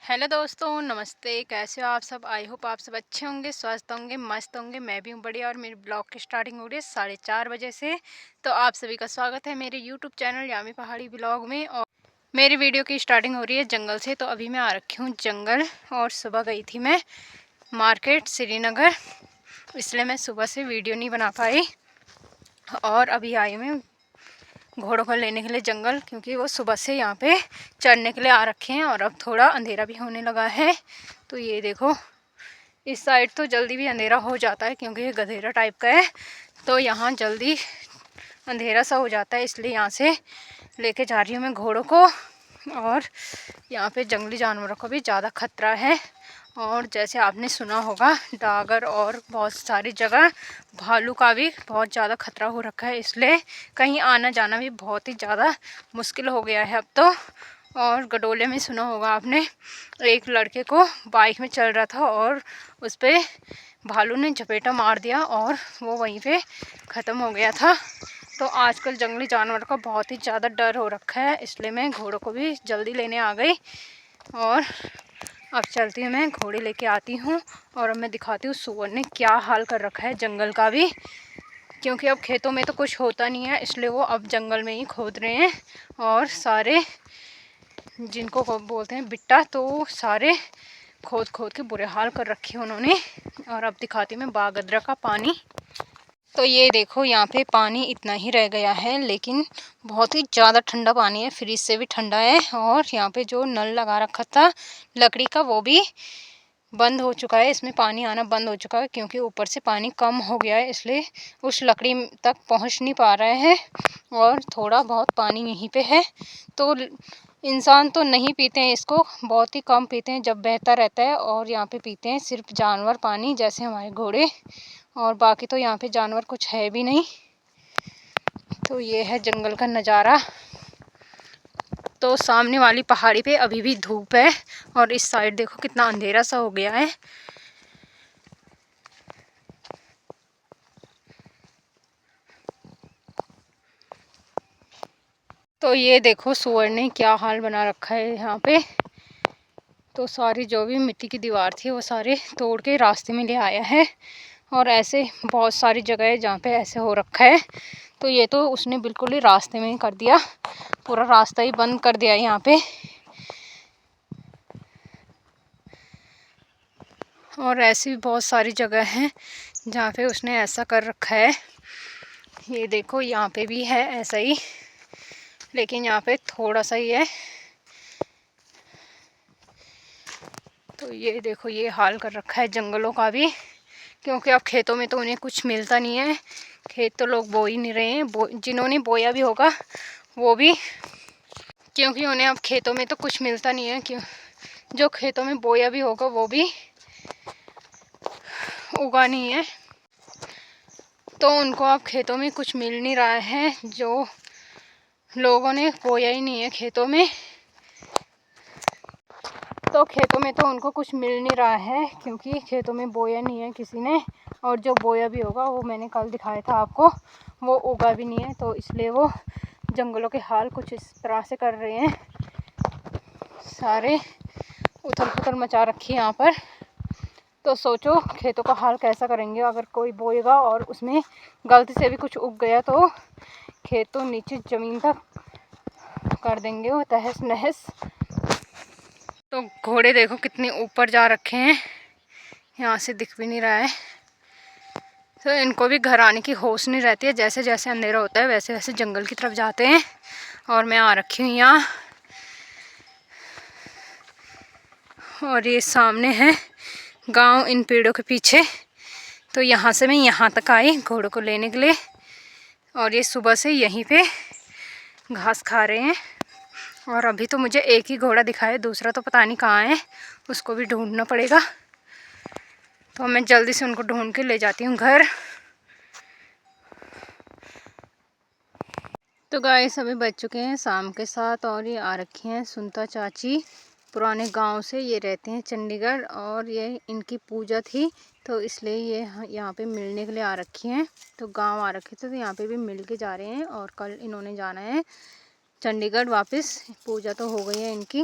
Hello दोस्तों, नमस्ते। कैसे हो आप सब? आई होप आप सब अच्छे होंगे, स्वस्थ होंगे, मस्त होंगे। मैं भी हूँ बढ़िया। और मेरे ब्लॉग की स्टार्टिंग हो रही है 4:30 बजे से। तो आप सभी का स्वागत है मेरे यूट्यूब चैनल यामी पहाड़ी ब्लॉग में। और मेरी वीडियो की स्टार्टिंग हो रही है जंगल से। तो अभी मैं आ रखी हूँ जंगल, और सुबह गई थी मैं मार्केट श्रीनगर, इसलिए मैं सुबह से वीडियो नहीं बना पाई। और अभी आई मैं घोड़ों को लेने के लिए जंगल, क्योंकि वो सुबह से यहाँ पे चढ़ने के लिए आ रखे हैं। और अब थोड़ा अंधेरा भी होने लगा है। तो ये देखो, इस साइड तो जल्दी भी अंधेरा हो जाता है, क्योंकि ये गधेरा टाइप का है, तो यहाँ जल्दी अंधेरा सा हो जाता है। इसलिए यहाँ से लेके जा रही हूँ मैं घोड़ों को। और यहाँ पे जंगली जानवरों का भी ज़्यादा खतरा है। और जैसे आपने सुना होगा, डागर और बहुत सारी जगह भालू का भी बहुत ज़्यादा खतरा हो रखा है। इसलिए कहीं आना जाना भी बहुत ही ज़्यादा मुश्किल हो गया है अब तो। और गडोले में सुना होगा आपने, एक लड़के को बाइक में चल रहा था और उस पर भालू ने झपेटा मार दिया और वो वहीं पे ख़त्म हो गया था। तो आजकल जंगली जानवर का बहुत ही ज़्यादा डर हो रखा है, इसलिए मैं घोड़ों को भी जल्दी लेने आ गई। और अब चलती हूँ, मैं घोड़े लेके आती हूँ और अब मैं दिखाती हूँ सुअर ने क्या हाल कर रखा है जंगल का भी। क्योंकि अब खेतों में तो कुछ होता नहीं है, इसलिए वो अब जंगल में ही खोद रहे हैं। और सारे जिनको बोलते हैं बिट्टा, तो सारे खोद खोद के बुरे हाल कर रखे हैं उन्होंने। और अब दिखाती हूँ मैं बागद्रा का पानी। तो ये देखो, यहाँ पे पानी इतना ही रह गया है, लेकिन बहुत ही ज़्यादा ठंडा पानी है, फ्रिज से भी ठंडा है। और यहाँ पे जो नल लगा रखा था लकड़ी का, वो भी बंद हो चुका है, इसमें पानी आना बंद हो चुका है, क्योंकि ऊपर से पानी कम हो गया है, इसलिए उस लकड़ी तक पहुँच नहीं पा रहा है। और थोड़ा बहुत पानी यहीं पे है। तो इंसान तो नहीं पीते हैं इसको, बहुत ही कम पीते हैं जब बहता रहता है। और यहाँ पे पीते हैं सिर्फ जानवर पानी, जैसे हमारे घोड़े। और बाकी तो यहाँ पे जानवर कुछ है भी नहीं। तो ये है जंगल का नज़ारा। तो सामने वाली पहाड़ी पे अभी भी धूप है, और इस साइड देखो कितना अंधेरा सा हो गया है। तो ये देखो सुअर ने क्या हाल बना रखा है यहाँ पे। तो सारी जो भी मिट्टी की दीवार थी वो सारे तोड़ के रास्ते में ले आया है। और ऐसे बहुत सारी जगह है जहाँ पे ऐसे हो रखा है। तो ये तो उसने बिल्कुल ही रास्ते में ही कर दिया, पूरा रास्ता ही बंद कर दिया यहाँ पे। और ऐसी भी बहुत सारी जगह हैं जहाँ पे उसने ऐसा कर रखा है। ये देखो, यहाँ पे भी है ऐसा ही, लेकिन यहाँ पे थोड़ा सा ही है। तो ये देखो, ये हाल कर रखा है जंगलों का भी, क्योंकि अब खेतों में तो उन्हें कुछ मिलता नहीं है। खेत तो लोग बो ही नहीं रहे हैं, जिन्होंने बोया भी होगा वो भी, क्योंकि उन्हें अब खेतों में तो कुछ मिलता नहीं है। क्यों, जो खेतों में बोया भी होगा वो भी उगा नहीं है, तो उनको अब खेतों में कुछ मिल नहीं रहा है। जो लोगों ने बोया ही नहीं है खेतों में, तो खेतों में तो उनको कुछ मिल नहीं रहा है, क्योंकि खेतों में बोया नहीं है किसी ने। और जो बोया भी होगा वो मैंने कल दिखाया था आपको, वो उगा भी नहीं है। तो इसलिए वो जंगलों के हाल कुछ इस तरह से कर रहे हैं। सारे उथल पुथल मचा रखी है यहाँ पर। तो सोचो खेतों का हाल कैसा करेंगे, अगर कोई बोएगा और उसमें गलती से भी कुछ उग गया तो खेत तो नीचे ज़मीन तक कर देंगे वो तहस नहस। तो घोड़े देखो कितने ऊपर जा रखे हैं, यहाँ से दिख भी नहीं रहा है। तो इनको भी घर आने की होश नहीं रहती है, जैसे जैसे अंधेरा होता है वैसे वैसे जंगल की तरफ जाते हैं। और मैं आ रखी हूँ यहाँ, और ये सामने है गांव इन पेड़ों के पीछे। तो यहाँ से मैं यहाँ तक आई घोड़ों को लेने के लिए। और ये सुबह से यहीं पे घास खा रहे हैं। और अभी तो मुझे एक ही घोड़ा दिखा है, दूसरा तो पता नहीं कहाँ है, उसको भी ढूंढना पड़ेगा। तो मैं जल्दी से उनको ढूंढ के ले जाती हूँ घर। तो गाइस अभी बज चुके हैं शाम के 7, और ये आ रखी हैं सुनता चाची पुराने गांव से। ये रहते हैं चंडीगढ़, और ये इनकी पूजा थी, तो इसलिए ये यहाँ पे मिलने के लिए आ रखी हैं। तो गांव आ रखे थे, तो यहाँ पे भी मिल के जा रहे हैं। और कल इन्होंने जाना है चंडीगढ़ वापस, पूजा तो हो गई है इनकी।